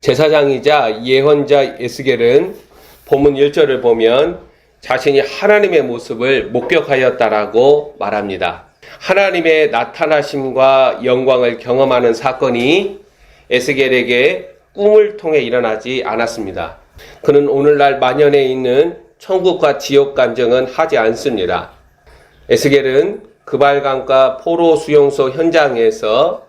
제사장이자 예언자 에스겔은 본문 1절을 보면 자신이 하나님의 모습을 목격하였다라고 말합니다. 하나님의 나타나심과 영광을 경험하는 사건이 에스겔에게 꿈을 통해 일어나지 않았습니다. 그는 오늘날 만연해 있는 천국과 지옥 감정은 하지 않습니다. 에스겔은 그발강가 포로 수용소 현장에서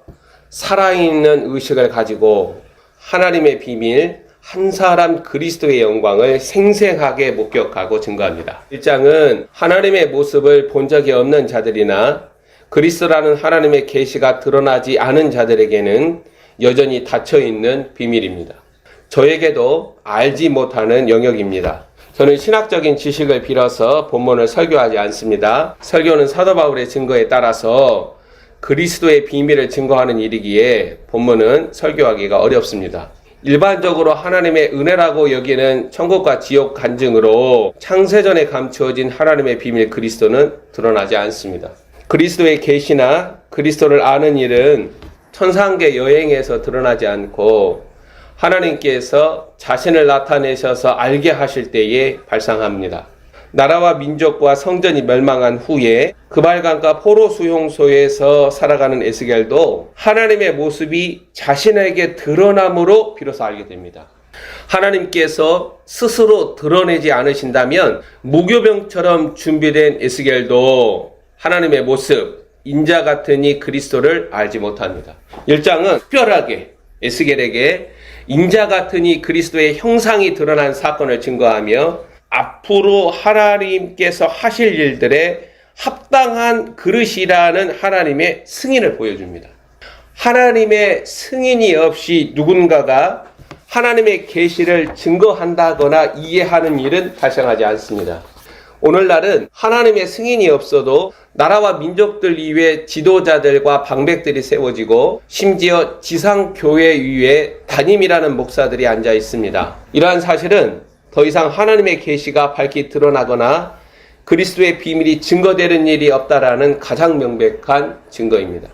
살아있는 의식을 가지고 하나님의 비밀, 한 사람 그리스도의 영광을 생생하게 목격하고 증거합니다. 1장은 하나님의 모습을 본 적이 없는 자들이나 그리스도라는 하나님의 계시가 드러나지 않은 자들에게는 여전히 닫혀있는 비밀입니다. 저에게도 알지 못하는 영역입니다. 저는 신학적인 지식을 빌어서 본문을 설교하지 않습니다. 설교는 사도 바울의 증거에 따라서 그리스도의 비밀을 증거하는 일이기에 본문은 설교하기가 어렵습니다. 일반적으로 하나님의 은혜라고 여기는 천국과 지옥 간증으로 창세전에 감추어진 하나님의 비밀 그리스도는 드러나지 않습니다. 그리스도의 계시나 그리스도를 아는 일은 천상계 여행에서 드러나지 않고 하나님께서 자신을 나타내셔서 알게 하실 때에 발상합니다. 나라와 민족과 성전이 멸망한 후에 그발강가 포로 수용소에서 살아가는 에스겔도 하나님의 모습이 자신에게 드러남으로 비로소 알게 됩니다. 하나님께서 스스로 드러내지 않으신다면 무교병처럼 준비된 에스겔도 하나님의 모습, 인자 같으니 그리스도를 알지 못합니다. 1장은 특별하게 에스겔에게 인자 같으니 그리스도의 형상이 드러난 사건을 증거하며 앞으로 하나님께서 하실 일들에 합당한 그릇이라는 하나님의 승인을 보여줍니다. 하나님의 승인이 없이 누군가가 하나님의 계시를 증거한다거나 이해하는 일은 발생하지 않습니다. 오늘날은 하나님의 승인이 없어도 나라와 민족들 이외 지도자들과 방백들이 세워지고 심지어 지상교회 위에 담임이라는 목사들이 앉아 있습니다. 이러한 사실은 더 이상 하나님의 계시가 밝히 드러나거나 그리스도의 비밀이 증거되는 일이 없다라는 가장 명백한 증거입니다.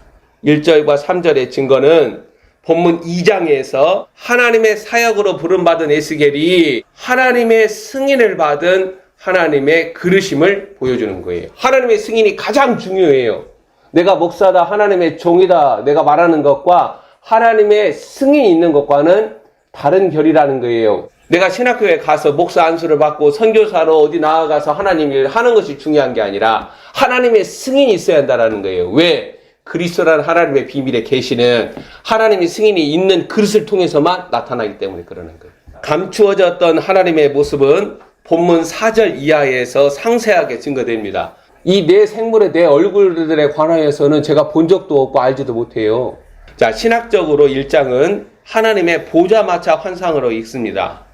1절과 3절의 증거는 본문 2장에서 하나님의 사역으로 부름받은 에스겔이 하나님의 승인을 받은 하나님의 그르심을 보여주는 거예요. 하나님의 승인이 가장 중요해요. 내가 목사다, 하나님의 종이다, 내가 말하는 것과 하나님의 승인이 있는 것과는 다른 결이라는 거예요. 내가 신학교에 가서 목사 안수를 받고 선교사로 어디 나아가서 하나님 일 하는 것이 중요한 게 아니라 하나님의 승인이 있어야 한다는 거예요. 왜? 그리스도라는 하나님의 비밀의 계시는 하나님의 승인이 있는 그릇을 통해서만 나타나기 때문에 그러는 거예요. 감추어졌던 하나님의 모습은 본문 4절 이하에서 상세하게 증거됩니다. 이 내 생물의 내 얼굴들에 관하여서는 제가 본 적도 없고 알지도 못해요. 자, 신학적으로 1장은 하나님의 보좌마차 환상으로 읽습니다.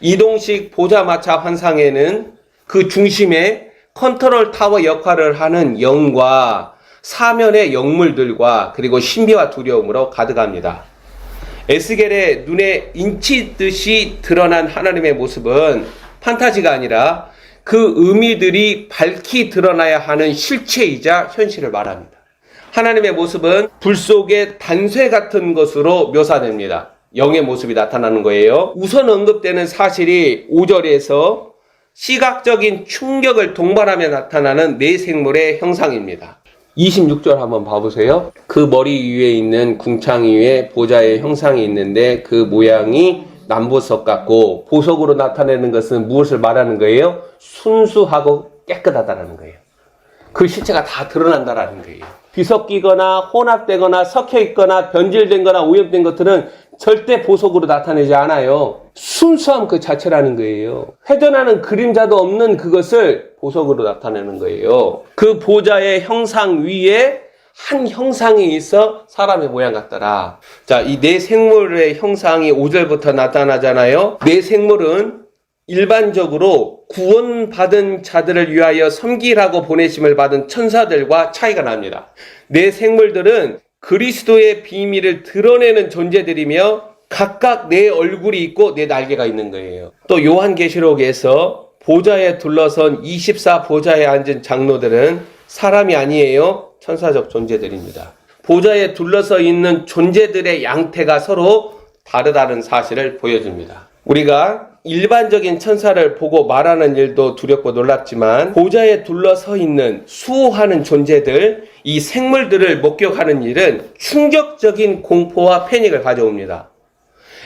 이동식 보좌마차 환상에는 그 중심에 컨트롤 타워 역할을 하는 영과 사면의 영물들과 그리고 신비와 두려움으로 가득합니다. 에스겔의 눈에 인치듯이 드러난 하나님의 모습은 판타지가 아니라 그 의미들이 밝히 드러나야 하는 실체이자 현실을 말합니다. 하나님의 모습은 불 속의 단쇠 같은 것으로 묘사됩니다. 영의 모습이 나타나는 거예요. 우선 언급되는 사실이 5절에서 시각적인 충격을 동반하며 나타나는 내 생물의 형상입니다. 26절 한번 봐보세요. 그 머리 위에 있는 궁창 위에 보좌의 형상이 있는데 그 모양이 남보석 같고 보석으로 나타내는 것은 무엇을 말하는 거예요? 순수하고 깨끗하다는 거예요. 그 실체가 다 드러난다는 거예요. 뒤섞이거나 혼합되거나 섞여있거나 변질된 거나 오염된 것들은 절대 보석으로 나타내지 않아요. 순수함 그 자체라는 거예요. 회전하는 그림자도 없는 그것을 보석으로 나타내는 거예요. 그 보좌의 형상 위에 한 형상이 있어 사람의 모양 같더라. 자, 이 내 생물의 형상이 5절부터 나타나잖아요. 내 생물은 일반적으로 구원받은 자들을 위하여 섬기라고 보내심을 받은 천사들과 차이가 납니다. 내 생물들은 그리스도의 비밀을 드러내는 존재들이며 각각 내 얼굴이 있고 내 날개가 있는 거예요. 또 요한계시록에서 보좌에 둘러선 24보좌에 앉은 장로들은 사람이 아니에요. 천사적 존재들입니다. 보좌에 둘러서 있는 존재들의 양태가 서로 다르다는 사실을 보여줍니다. 우리가 일반적인 천사를 보고 말하는 일도 두렵고 놀랍지만 보좌에 둘러서 있는 수호하는 존재들, 이 생물들을 목격하는 일은 충격적인 공포와 패닉을 가져옵니다.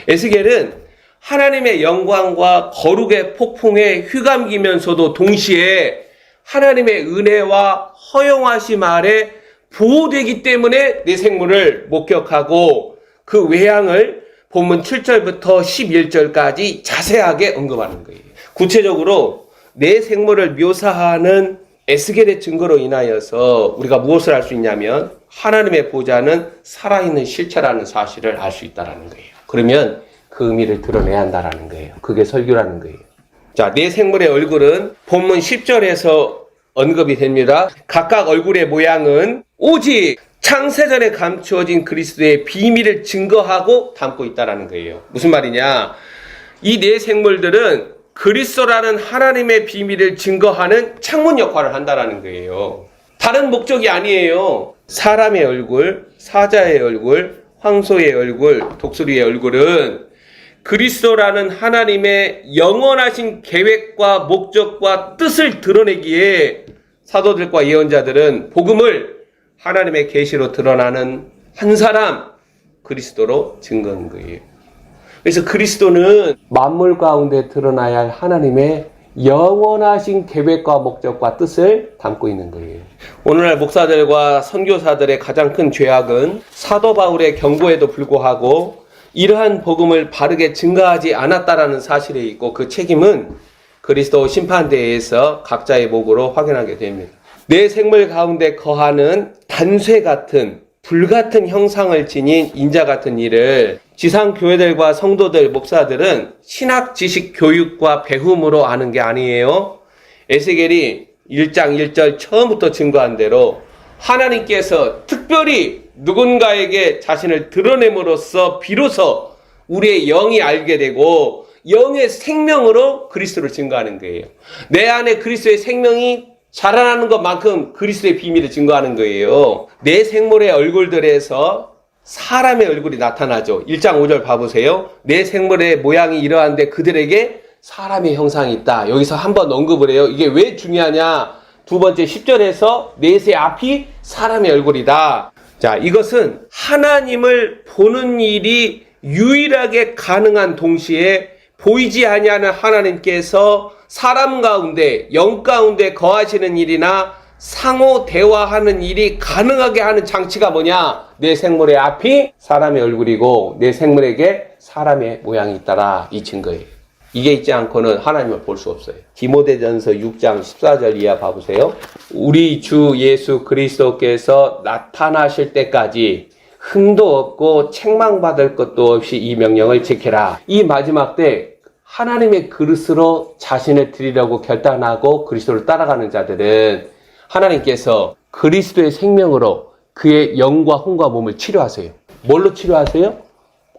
에스겔은 하나님의 영광과 거룩의 폭풍에 휘감기면서도 동시에 하나님의 은혜와 허용하심 아래 보호되기 때문에 내 생물을 목격하고 그 외양을 본문 7절부터 11절까지 자세하게 언급하는 거예요. 구체적으로 내 생물을 묘사하는 에스겔의 증거로 인하여서 우리가 무엇을 알 수 있냐면 하나님의 보좌는 살아있는 실체라는 사실을 알 수 있다는 거예요. 그러면 그 의미를 드러내야 한다는 거예요. 그게 설교라는 거예요. 자, 내 생물의 얼굴은 본문 10절에서 언급이 됩니다. 각각 얼굴의 모양은 오직 창세전에 감추어진 그리스도의 비밀을 증거하고 담고 있다는 거예요. 무슨 말이냐? 이 네 생물들은 그리스도라는 하나님의 비밀을 증거하는 창문 역할을 한다는 거예요. 다른 목적이 아니에요. 사람의 얼굴, 사자의 얼굴, 황소의 얼굴, 독수리의 얼굴은 그리스도라는 하나님의 영원하신 계획과 목적과 뜻을 드러내기에 사도들과 예언자들은 복음을 하나님의 계시로 드러나는 한 사람, 그리스도로 증거한 거예요. 그래서 그리스도는 만물 가운데 드러나야 할 하나님의 영원하신 계획과 목적과 뜻을 담고 있는 거예요. 오늘날 목사들과 선교사들의 가장 큰 죄악은 사도 바울의 경고에도 불구하고 이러한 복음을 바르게 증거하지 않았다라는 사실이 있고 그 책임은 그리스도 심판대에서 각자의 목으로 확인하게 됩니다. 내 생물 가운데 거하는 단쇠 같은 불같은 형상을 지닌 인자 같은 일을 지상 교회들과 성도들, 목사들은 신학 지식 교육과 배움으로 아는 게 아니에요. 에스겔이 1장 1절 처음부터 증거한 대로 하나님께서 특별히 누군가에게 자신을 드러냄으로써 비로소 우리의 영이 알게 되고 영의 생명으로 그리스도를 증거하는 거예요. 내 안에 그리스도의 생명이 자라나는 것만큼 그리스도의 비밀을 증거하는 거예요. 내 생물의 얼굴들에서 사람의 얼굴이 나타나죠. 1장 5절 봐보세요. 내 생물의 모양이 이러한데 그들에게 사람의 형상이 있다. 여기서 한번 언급을 해요. 이게 왜 중요하냐? 두 번째 10절에서 넷의 앞이 사람의 얼굴이다. 자, 이것은 하나님을 보는 일이 유일하게 가능한 동시에 보이지 아니하는 하나님께서 사람 가운데, 영 가운데 거하시는 일이나 상호 대화하는 일이 가능하게 하는 장치가 뭐냐? 내 생물의 앞이 사람의 얼굴이고 내 생물에게 사람의 모양이 있다라. 이 증거예요. 이게 있지 않고는 하나님을 볼 수 없어요. 디모데전서 6장 14절 이하 봐보세요. 우리 주 예수 그리스도께서 나타나실 때까지 흠도 없고 책망받을 것도 없이 이 명령을 지켜라. 이 마지막 때 하나님의 그릇으로 자신을 드리려고 결단하고 그리스도를 따라가는 자들은 하나님께서 그리스도의 생명으로 그의 영과 혼과 몸을 치료하세요. 뭘로 치료하세요?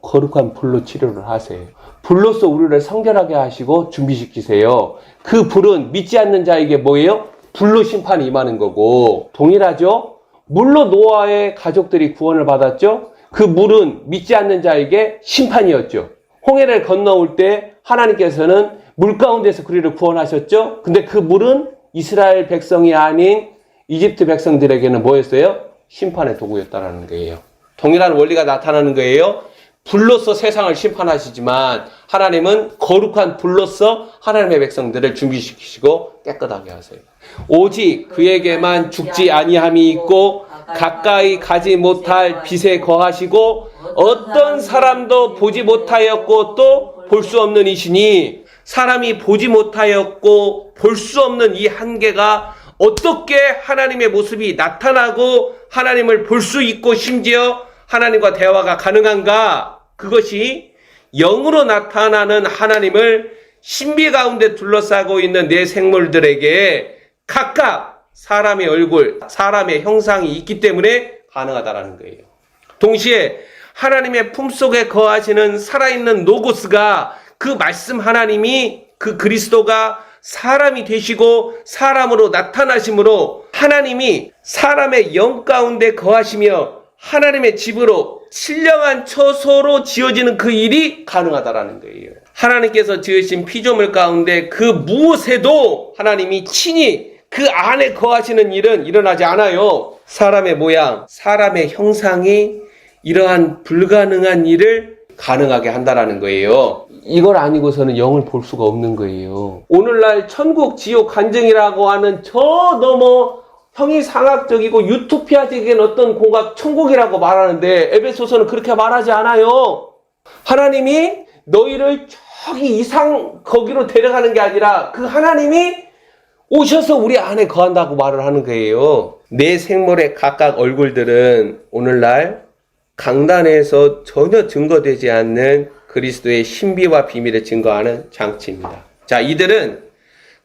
거룩한 불로 치료를 하세요. 불로써 우리를 성결하게 하시고 준비시키세요. 그 불은 믿지 않는 자에게 뭐예요? 불로 심판이 임하는 거고 동일하죠? 물로 노아의 가족들이 구원을 받았죠? 그 물은 믿지 않는 자에게 심판이었죠. 홍해를 건너올 때 하나님께서는 물 가운데서 그리를 구원하셨죠? 근데 그 물은 이스라엘 백성이 아닌 이집트 백성들에게는 뭐였어요? 심판의 도구였다는 거예요. 동일한 원리가 나타나는 거예요. 불로서 세상을 심판하시지만 하나님은 거룩한 불로서 하나님의 백성들을 준비시키시고 깨끗하게 하세요. 오직 그에게만 죽지 아니함이 있고 가까이 가지 못할 빛에 거하시고 어떤 사람도 보지 못하였고 또 볼 수 없는 이시니 사람이 보지 못하였고 볼 수 없는 이 한계가 어떻게 하나님의 모습이 나타나고 하나님을 볼 수 있고 심지어 하나님과 대화가 가능한가? 그것이 영으로 나타나는 하나님을 신비 가운데 둘러싸고 있는 내 생물들에게 각각 사람의 얼굴, 사람의 형상이 있기 때문에 가능하다는 거예요. 동시에 하나님의 품속에 거하시는 살아있는 로고스가 그 말씀 하나님이 그 그리스도가 사람이 되시고 사람으로 나타나심으로 하나님이 사람의 영 가운데 거하시며 하나님의 집으로 신령한 처소로 지어지는 그 일이 가능하다라는 거예요. 하나님께서 지으신 피조물 가운데 그 무엇에도 하나님이 친히 그 안에 거하시는 일은 일어나지 않아요. 사람의 모양, 사람의 형상이 이러한 불가능한 일을 가능하게 한다라는 거예요. 이걸 아니고서는 영을 볼 수가 없는 거예요. 오늘날 천국, 지옥, 간증이라고 하는 저 너머 형이상학적이고 유토피아적인 어떤 공각, 천국이라고 말하는데 에베소서는 그렇게 말하지 않아요. 하나님이 너희를 저기 이상 거기로 데려가는 게 아니라 그 하나님이 오셔서 우리 안에 거한다고 말을 하는 거예요. 내 생물의 각각 얼굴들은 오늘날 강단에서 전혀 증거되지 않는 그리스도의 신비와 비밀을 증거하는 장치입니다. 자, 이들은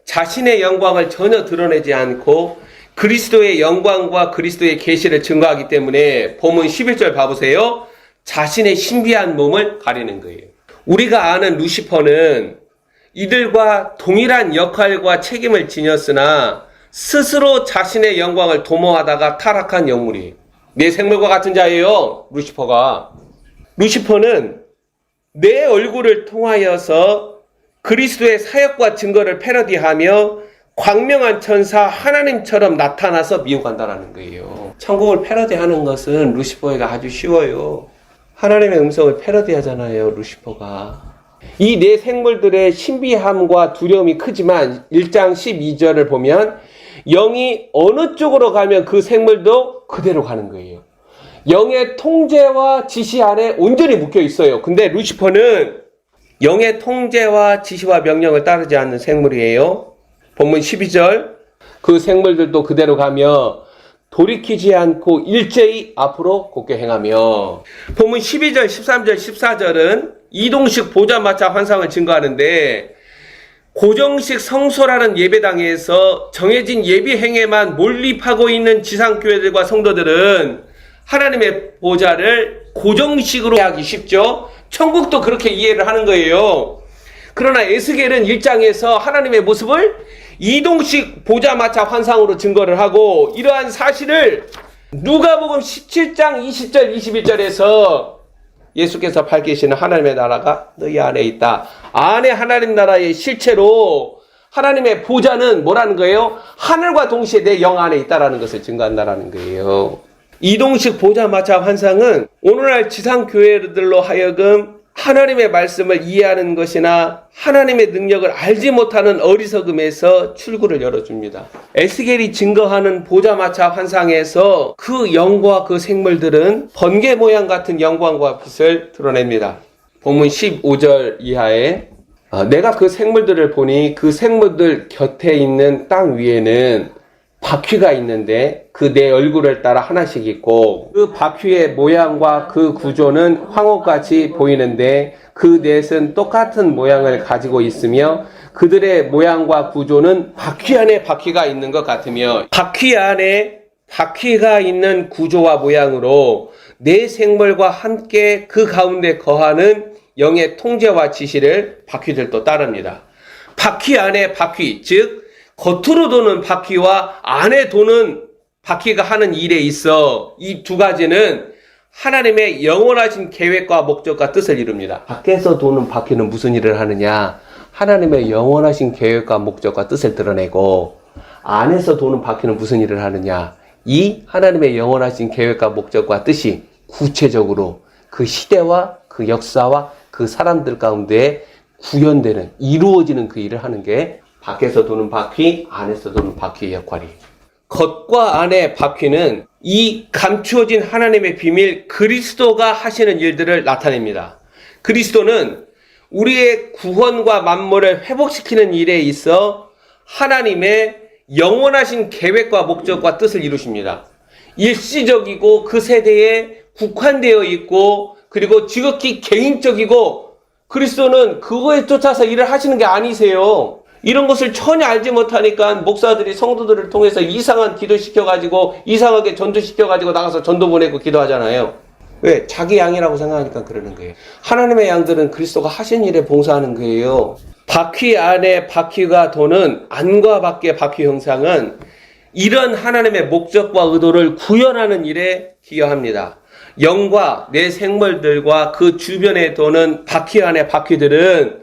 자신의 영광을 전혀 드러내지 않고 그리스도의 영광과 그리스도의 계시를 증거하기 때문에 본문 11절 봐보세요. 자신의 신비한 몸을 가리는 거예요. 우리가 아는 루시퍼는 이들과 동일한 역할과 책임을 지녔으나 스스로 자신의 영광을 도모하다가 타락한 영물이에요. 내 생물과 같은 자예요. 루시퍼가. 루시퍼는 내 얼굴을 통하여서 그리스도의 사역과 증거를 패러디하며 광명한 천사 하나님처럼 나타나서 미혹한다는 거예요. 천국을 패러디하는 것은 루시퍼가 아주 쉬워요. 하나님의 음성을 패러디하잖아요, 루시퍼가. 이 네 생물들의 신비함과 두려움이 크지만 1장 12절을 보면 영이 어느 쪽으로 가면 그 생물도 그대로 가는 거예요. 영의 통제와 지시 안에 온전히 묶여 있어요. 근데 루시퍼는 영의 통제와 지시와 명령을 따르지 않는 생물이에요. 본문 12절 그 생물들도 그대로 가며 돌이키지 않고 일제히 앞으로 곧게 행하며. 본문 12절, 13절, 14절은 이동식 보좌마차 환상을 증거하는데 고정식 성소라는 예배당에서 정해진 예비 행에만 몰입하고 있는 지상교회들과 성도들은 하나님의 보좌를 고정식으로 하기 쉽죠. 천국도 그렇게 이해를 하는 거예요. 그러나 에스겔은 1장에서 하나님의 모습을 이동식 보좌마차 환상으로 증거를 하고 이러한 사실을 누가복음 17장 20절 21절에서 예수께서 밝히시는 하나님의 나라가 너희 안에 있다. 안에 하나님 나라의 실체로 하나님의 보좌는 뭐라는 거예요? 하늘과 동시에 내 영 안에 있다라는 것을 증거한다라는 거예요. 이동식 보좌마차 환상은 오늘날 지상교회들로 하여금 하나님의 말씀을 이해하는 것이나 하나님의 능력을 알지 못하는 어리석음에서 출구를 열어줍니다. 에스겔이 증거하는 보좌마차 환상에서 그 영과 그 생물들은 번개 모양 같은 영광과 빛을 드러냅니다. 본문 15절 이하에 내가 그 생물들을 보니 그 생물들 곁에 있는 땅 위에는 바퀴가 있는데 그 네 얼굴을 따라 하나씩 있고 그 바퀴의 모양과 그 구조는 황홀같이 보이는데 그 넷은 똑같은 모양을 가지고 있으며 그들의 모양과 구조는 바퀴 안에 바퀴가 있는 것 같으며 바퀴 안에 바퀴가 있는 구조와 모양으로 네 생물과 함께 그 가운데 거하는 영의 통제와 지시를 바퀴들도 따릅니다. 바퀴 안에 바퀴, 즉 겉으로 도는 바퀴와 안에 도는 바퀴가 하는 일에 있어 이 두 가지는 하나님의 영원하신 계획과 목적과 뜻을 이룹니다. 밖에서 도는 바퀴는 무슨 일을 하느냐? 하나님의 영원하신 계획과 목적과 뜻을 드러내고 안에서 도는 바퀴는 무슨 일을 하느냐? 이 하나님의 영원하신 계획과 목적과 뜻이 구체적으로 그 시대와 그 역사와 그 사람들 가운데 구현되는, 이루어지는 그 일을 하는 게 밖에서 도는 바퀴, 안에서 도는 바퀴의 역할이에요. 겉과 안의 바퀴는 이 감추어진 하나님의 비밀, 그리스도가 하시는 일들을 나타냅니다. 그리스도는 우리의 구원과 만물을 회복시키는 일에 있어 하나님의 영원하신 계획과 목적과 뜻을 이루십니다. 일시적이고 그 세대에 국한되어 있고 그리고 지극히 개인적이고 그리스도는 그거에 쫓아서 일을 하시는 게 아니세요. 이런 것을 전혀 알지 못하니까 목사들이 성도들을 통해서 이상한 기도시켜가지고 이상하게 전도시켜가지고 나가서 전도 보내고 기도하잖아요. 왜? 자기 양이라고 생각하니까 그러는 거예요. 하나님의 양들은 그리스도가 하신 일에 봉사하는 거예요. 바퀴 안에 바퀴가 도는 안과 밖의 바퀴 형상은 이런 하나님의 목적과 의도를 구현하는 일에 기여합니다. 영과 내 생물들과 그 주변에 도는 바퀴 안의 바퀴들은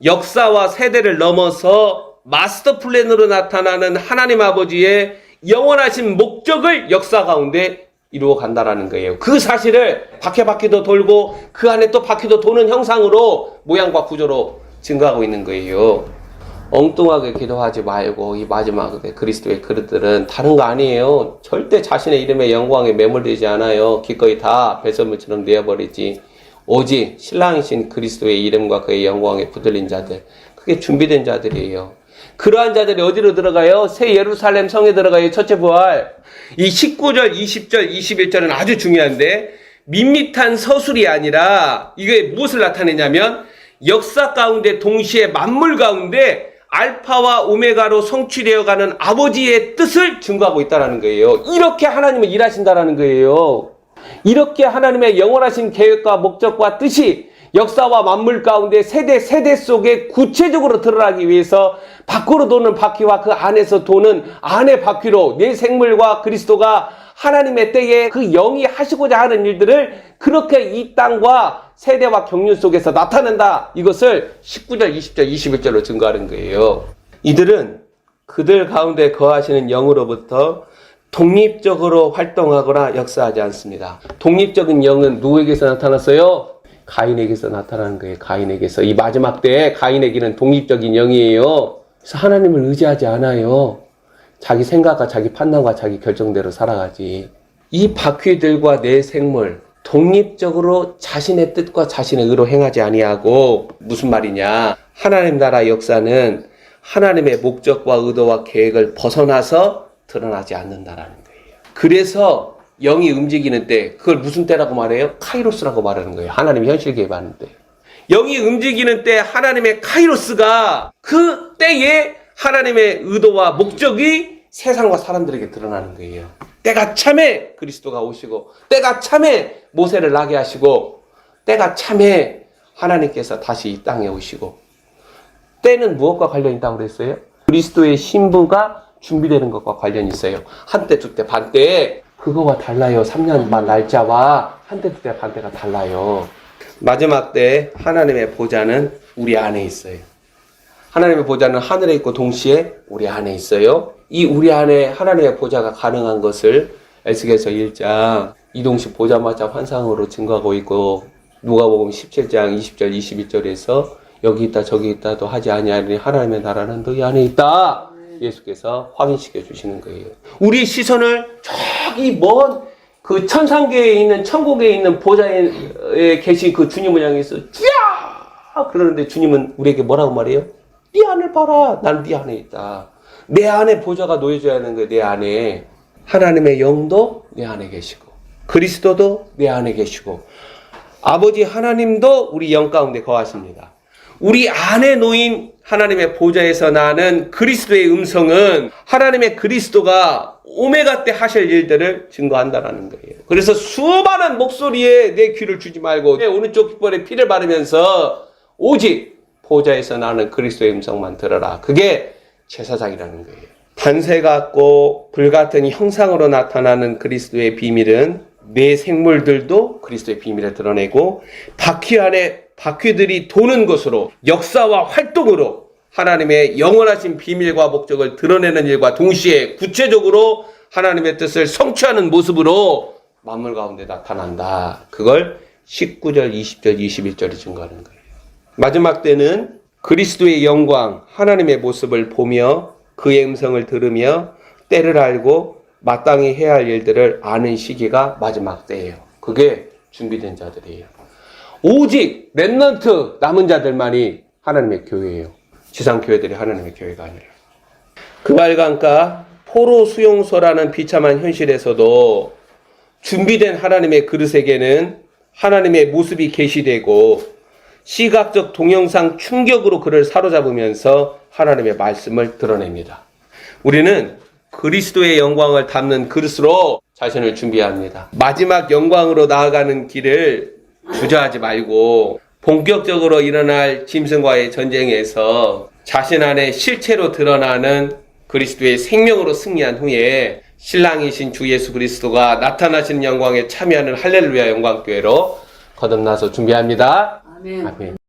역사와 세대를 넘어서 마스터 플랜으로 나타나는 하나님 아버지의 영원하신 목적을 역사 가운데 이루어 간다라는 거예요. 그 사실을 바퀴도 돌고 그 안에 또 바퀴도 도는 형상으로 모양과 구조로 증거하고 있는 거예요. 엉뚱하게 기도하지 말고 이 마지막 그리스도의 그릇들은 다른 거 아니에요. 절대 자신의 이름의 영광에 매몰되지 않아요. 기꺼이 다 배설물처럼 내어버리지. 오직 신랑이신 그리스도의 이름과 그의 영광에 붙들린 자들, 그게 준비된 자들이에요. 그러한 자들이 어디로 들어가요? 새 예루살렘 성에 들어가요. 첫째 부활. 이 19절, 20절, 21절은 아주 중요한데 밋밋한 서술이 아니라 이게 무엇을 나타내냐면 역사 가운데 동시에 만물 가운데 알파와 오메가로 성취되어가는 아버지의 뜻을 증거하고 있다는 거예요. 이렇게 하나님은 일하신다는 거예요. 이렇게 하나님의 영원하신 계획과 목적과 뜻이 역사와 만물 가운데 세대 속에 구체적으로 드러나기 위해서 밖으로 도는 바퀴와 그 안에서 도는 안의 바퀴로 내 생물과 그리스도가 하나님의 때에 그 영이 하시고자 하는 일들을 그렇게 이 땅과 세대와 경륜 속에서 나타낸다. 이것을 19절, 20절, 21절로 증거하는 거예요. 이들은 그들 가운데 거하시는 영으로부터 독립적으로 활동하거나 역사하지 않습니다. 독립적인 영은 누구에게서 나타났어요? 가인에게서 나타나는 거예요. 가인에게서. 이 마지막 때에 가인에게는 독립적인 영이에요. 그래서 하나님을 의지하지 않아요. 자기 생각과 자기 판단과 자기 결정대로 살아가지. 이 바퀴들과 내 생물 독립적으로 자신의 뜻과 자신의 의로 행하지 아니하고, 무슨 말이냐, 하나님 나라 역사는 하나님의 목적과 의도와 계획을 벗어나서 드러나지 않는다라는 거예요. 그래서 영이 움직이는 때, 그걸 무슨 때라고 말해요? 카이로스라고 말하는 거예요. 하나님이 현실 개입하는 때. 영이 움직이는 때 하나님의 카이로스가 그 때에 하나님의 의도와 목적이 세상과 사람들에게 드러나는 거예요. 때가 참에 그리스도가 오시고, 때가 참에 모세를 나게 하시고, 때가 참에 하나님께서 다시 이 땅에 오시고, 때는 무엇과 관련이 있다고 그랬어요? 그리스도의 신부가 준비되는 것과 관련이 있어요. 한때, 두때, 반때에 그거와 달라요. 3년 반 날짜와 한때, 두때, 반때가 달라요. 마지막 때 하나님의 보좌는 우리 안에 있어요. 하나님의 보좌는 하늘에 있고 동시에 우리 안에 있어요. 이 우리 안에 하나님의 보좌가 가능한 것을 에스겔서 1장 이동식 보자마자 환상으로 증거하고 있고, 누가복음 17장 20절 22절에서 여기 있다 저기 있다도 하지 아니하니 하나님의 나라는 너희 안에 있다. 예수께서 확인시켜 주시는 거예요. 우리 시선을 저기 먼 그 천상계에 있는 천국에 있는 보좌에 계신 그 주님을 향해서 주야! 그러는데 주님은 우리에게 뭐라고 말해요? 네 안을 봐라. 난 네 안에 있다. 내 안에 보좌가 놓여져야 하는 거예요. 내 안에. 하나님의 영도 내 안에 계시고, 그리스도도 내 안에 계시고, 아버지 하나님도 우리 영 가운데 거하십니다. 우리 안에 놓인 하나님의 보좌에서 나는 그리스도의 음성은 하나님의 그리스도가 오메가 때 하실 일들을 증거한다는 거예요. 그래서 수많은 목소리에 내 귀를 주지 말고 내 오른쪽 귓볼에 피를 바르면서 오직 보좌에서 나는 그리스도의 음성만 들어라. 그게 제사장이라는 거예요. 단새 같고 불같은 형상으로 나타나는 그리스도의 비밀은 내 생물들도 그리스도의 비밀을 드러내고, 바퀴 안에 바퀴들이 도는 것으로 역사와 활동으로 하나님의 영원하신 비밀과 목적을 드러내는 일과 동시에 구체적으로 하나님의 뜻을 성취하는 모습으로 만물 가운데 나타난다. 그걸 19절, 20절, 21절이 증거하는 거예요. 마지막 때는 그리스도의 영광, 하나님의 모습을 보며 그의 음성을 들으며 때를 알고 마땅히 해야 할 일들을 아는 시기가 마지막 때예요. 그게 준비된 자들이에요. 오직 렘넌트 남은 자들만이 하나님의 교회예요. 지상 교회들이 하나님의 교회가 아니라. 금알강가 포로 수용소라는 비참한 현실에서도 준비된 하나님의 그릇에게는 하나님의 모습이 계시되고, 시각적 동영상 충격으로 그를 사로잡으면서 하나님의 말씀을 드러냅니다. 우리는 그리스도의 영광을 담는 그릇으로 자신을 준비해야 합니다. 마지막 영광으로 나아가는 길을 주저하지 말고 본격적으로 일어날 짐승과의 전쟁에서 자신 안에 실체로 드러나는 그리스도의 생명으로 승리한 후에 신랑이신 주 예수 그리스도가 나타나시는 영광에 참여하는 할렐루야 영광교회로 거듭나서 준비합니다. 아멘. 아멘.